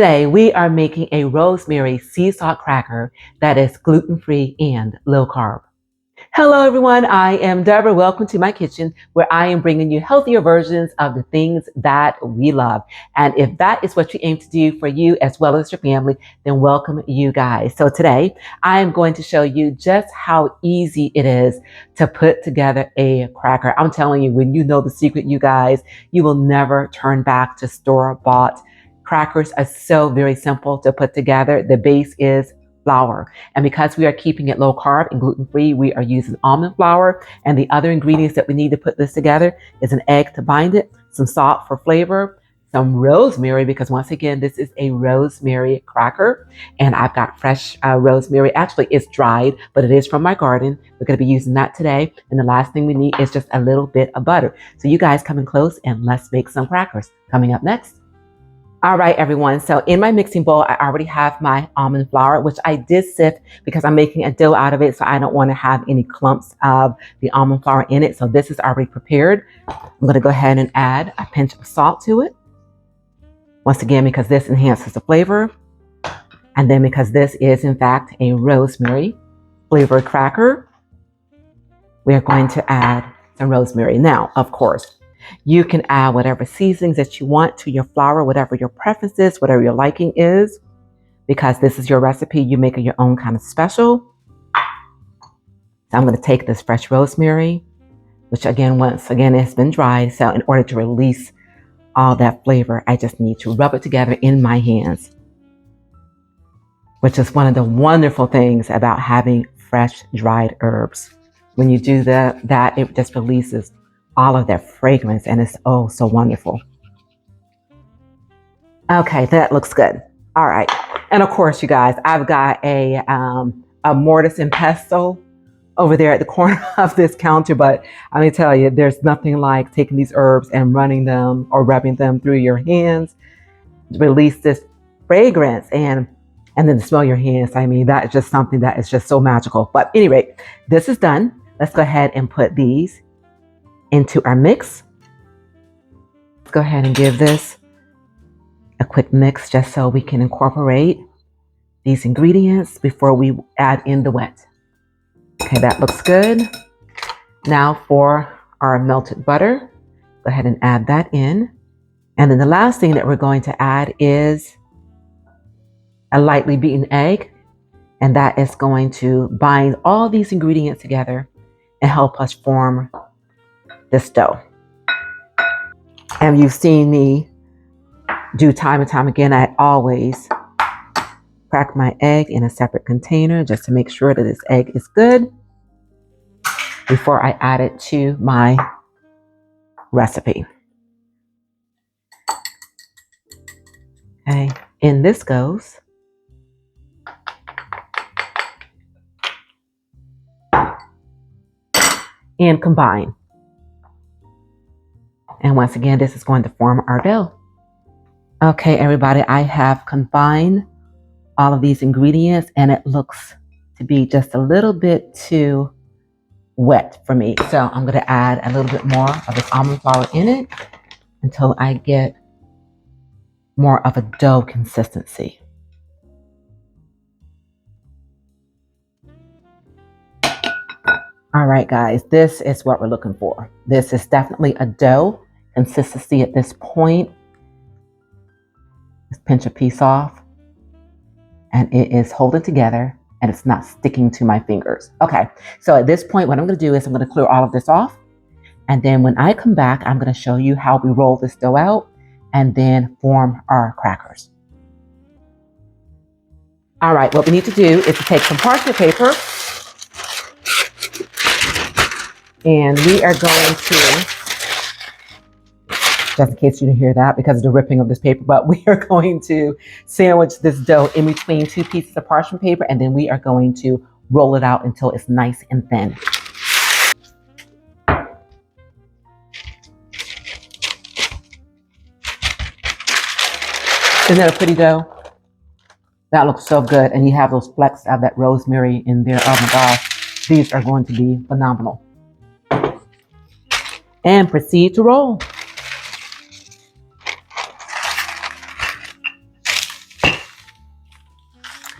Today, we are making a rosemary sea salt cracker that is gluten-free and low carb. Hello, everyone. I am Deborah. Welcome to my kitchen, where I am bringing you healthier versions of the things that we love. And if that is what you aim to do for you as well as your family, then welcome you guys. So today, I am going to show you just how easy it is to put together a cracker. I'm telling you, when you know the secret, you guys, you will never turn back to store-bought. Crackers are so very simple to put together. The base is flour. And because we are keeping it low carb and gluten free, we are using almond flour. And the other ingredients that we need to put this together is an egg to bind it, some salt for flavor, some rosemary, because once again, this is a rosemary cracker. And I've got fresh rosemary. Actually, it's dried, but it is from my garden. We're going to be using that today. And the last thing we need is just a little bit of butter. So you guys come in close and let's make some crackers. Coming up next. All right, everyone. So in my mixing bowl, I already have my almond flour, which I did sift because I'm making a dough out of it. So I don't want to have any clumps of the almond flour in it. So this is already prepared. I'm going to go ahead and add a pinch of salt to it. Once again, because this enhances the flavor. And then because this is, in fact, a rosemary flavored cracker, we are going to add some rosemary. Now, of course, you can add whatever seasonings that you want to your flour, whatever your preference is, whatever your liking is, because this is your recipe. You make it your own kind of special. So I'm going to take this fresh rosemary, which once again, has been dried. So in order to release all that flavor, I just need to rub it together in my hands, which is one of the wonderful things about having fresh dried herbs. When you do that it just releases all of that fragrance, and it's oh so wonderful. Okay, that looks good. All right, and of course, you guys, I've got a mortise and pestle over there at the corner of this counter, but let me tell you, there's nothing like taking these herbs and running them or rubbing them through your hands to release this fragrance and then to smell your hands. I mean, that is just something that is just so magical. But anyway, this is done. Let's go ahead and put these into our mix. Let's go ahead and give this a quick mix just so we can incorporate these ingredients before we add in the wet. Okay, that looks good. Now for our melted butter, go ahead and add that in. And then the last thing that we're going to add is a lightly beaten egg. And that is going to bind all these ingredients together and help us form this dough. And you've seen me do time and time again. I always crack my egg in a separate container just to make sure that this egg is good before I add it to my recipe. Okay, in this goes. And combine. And once again, this is going to form our dough. Okay, everybody, I have combined all of these ingredients and it looks to be just a little bit too wet for me. So I'm going to add a little bit more of this almond flour in it until I get more of a dough consistency. All right, guys, this is what we're looking for. This is definitely a dough consistency at this point. Just pinch a piece off and it is holding together and it's not sticking to my fingers. Okay, so at this point, what I'm going to do is I'm going to clear all of this off. And then when I come back, I'm going to show you how we roll this dough out and then form our crackers. All right, what we need to do is to take some parchment paper and we are going to, just in case you didn't hear that because of the ripping of this paper, but we are going to sandwich this dough in between two pieces of parchment paper, and then we are going to roll it out until it's nice and thin. Isn't that a pretty dough? That looks so good, and you have those flecks of that rosemary in there. Oh my gosh, these are going to be phenomenal. And proceed to roll.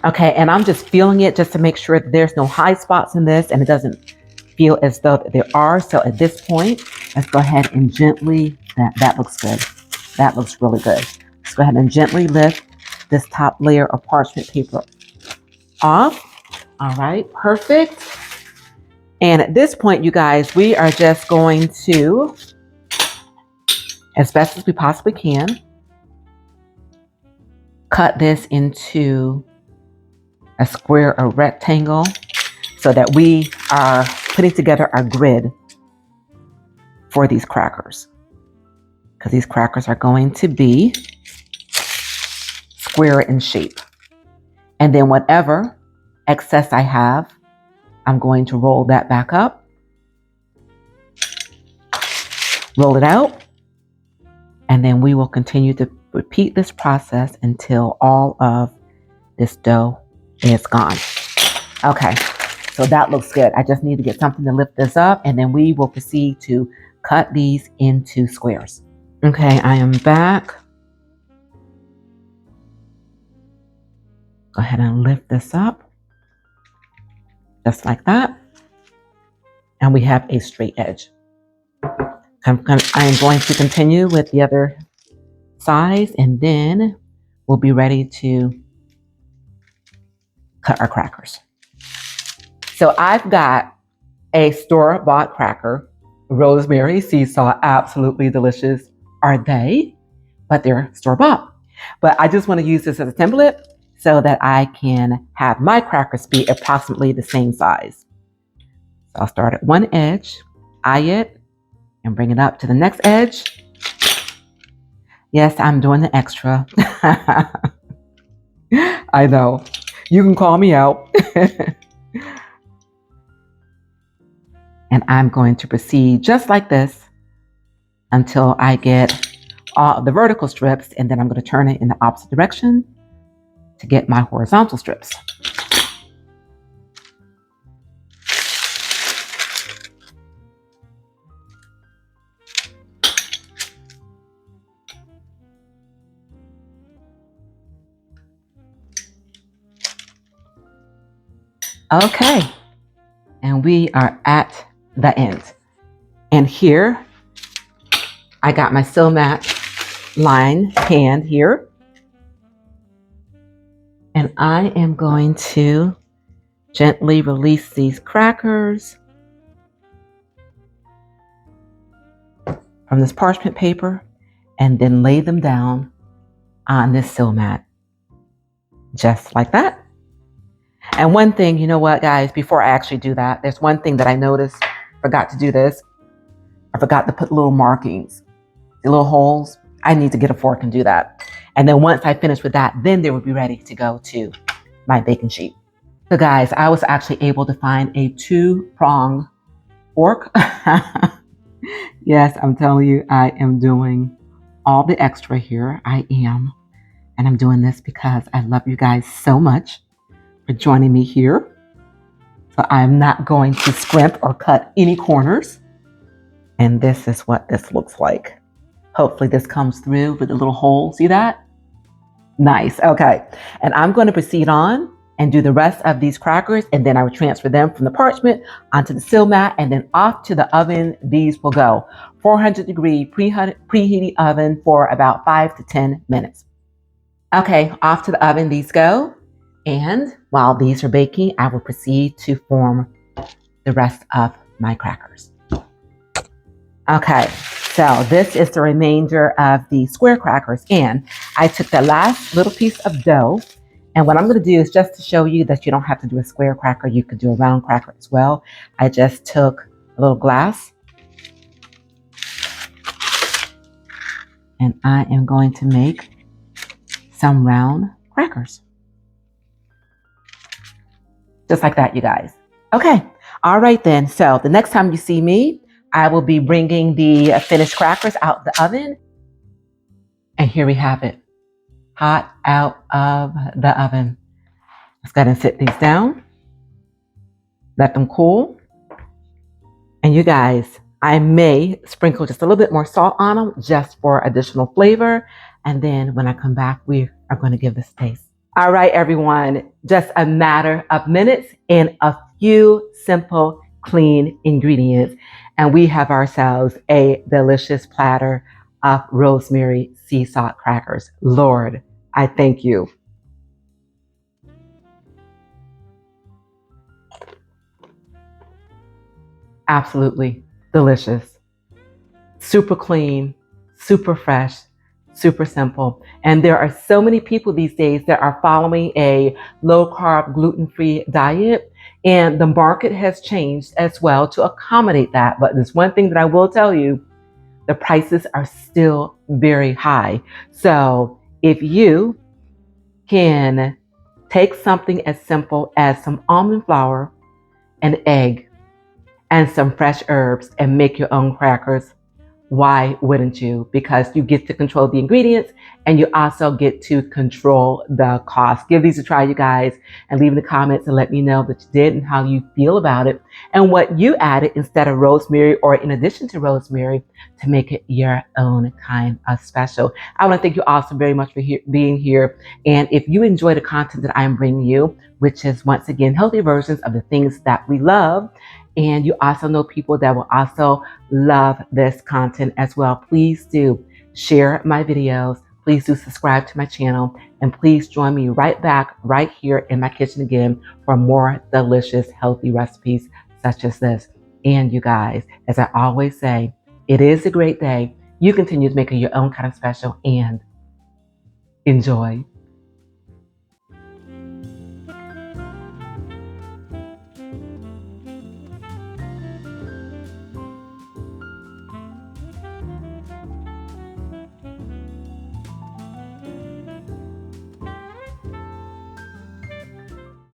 Okay, and I'm just feeling it just to make sure that there's no high spots in this and it doesn't feel as though there are. So at this point, let's go ahead and gently, that looks good. That looks really good. Let's go ahead and gently lift this top layer of parchment paper off. All right, perfect. And at this point, you guys, we are just going to, as best as we possibly can, cut this into a square or rectangle so that we are putting together our grid for these crackers. Because these crackers are going to be square in shape. And then whatever excess I have, I'm going to roll that back up, roll it out, and then we will continue to repeat this process until all of this dough is gone. Okay, so that looks good. I just need to get something to lift this up, and then we will proceed to cut these into squares. Okay, I am back. Go ahead and lift this up, just like that. And we have a straight edge. I am going to continue with the other sides, and then we'll be ready to cut our crackers. So I've got a store-bought cracker, Rosemary sea salt, absolutely delicious are they, but they're store-bought. But I just want to use this as a template so that I can have my crackers be approximately the same size. So I'll start at one edge, eye it, and bring it up to the next edge. Yes, I'm doing the extra. I know. You can call me out. And I'm going to proceed just like this until I get all of the vertical strips, and then I'm going to turn it in the opposite direction to get my horizontal strips. Okay, and we are at the end. And here, I got my Sew Mat line hand here. And I am going to gently release these crackers from this parchment paper and then lay them down on this Sew Mat, just like that. And one thing, you know what, guys, before I actually do that, there's one thing that I noticed, forgot to do this. I forgot to put little markings, the little holes. I need to get a fork and do that. And then once I finish with that, then they will be ready to go to my baking sheet. So guys, I was actually able to find a 2-prong fork. Yes, I'm telling you, I am doing all the extra here. I am. And I'm doing this because I love you guys so much for joining me here. So I'm not going to scrimp or cut any corners. And this is what this looks like. Hopefully this comes through with a little hole. See that? Nice. Okay. And I'm going to proceed on and do the rest of these crackers, and then I will transfer them from the parchment onto the Sew Mat, and then off to the oven. These will go 400-degree preheated oven for about 5 to 10 minutes. Okay, off to the oven these go. And while these are baking, I will proceed to form the rest of my crackers. Okay, so this is the remainder of the square crackers. And I took the last little piece of dough. And what I'm going to do is just to show you that you don't have to do a square cracker. You could do a round cracker as well. I just took a little glass. And I am going to make some round crackers. Just like that, you guys. Okay. All right, then. So the next time you see me, I will be bringing the finished crackers out the oven. And here we have it. Hot out of the oven. Let's go ahead and sit these down. Let them cool. And you guys, I may sprinkle just a little bit more salt on them just for additional flavor. And then when I come back, we are going to give this a taste. All right, everyone, just a matter of minutes and a few simple, clean ingredients. And we have ourselves a delicious platter of rosemary sea salt crackers. Lord, I thank you. Absolutely delicious. Super clean, super fresh, super simple. And there are so many people these days that are following a low carb, gluten free diet. And the market has changed as well to accommodate that. But there's one thing that I will tell you, the prices are still very high. So if you can take something as simple as some almond flour, an egg, and some fresh herbs and make your own crackers, why wouldn't you? Because you get to control the ingredients and you also get to control the cost. Give these a try, you guys, and leave in the comments and let me know that you did and how you feel about it and what you added instead of rosemary or in addition to rosemary to make it your own kind of special. I want to thank you all so very much for being here. And if you enjoy the content that I am bringing you, which is once again healthy versions of the things that we love, and you also know people that will also love this content as well, please do share my videos. Please do subscribe to my channel and please join me right back right here in my kitchen again for more delicious, healthy recipes such as this. And you guys, as I always say, it is a great day. You continue to make it your own kind of special and enjoy.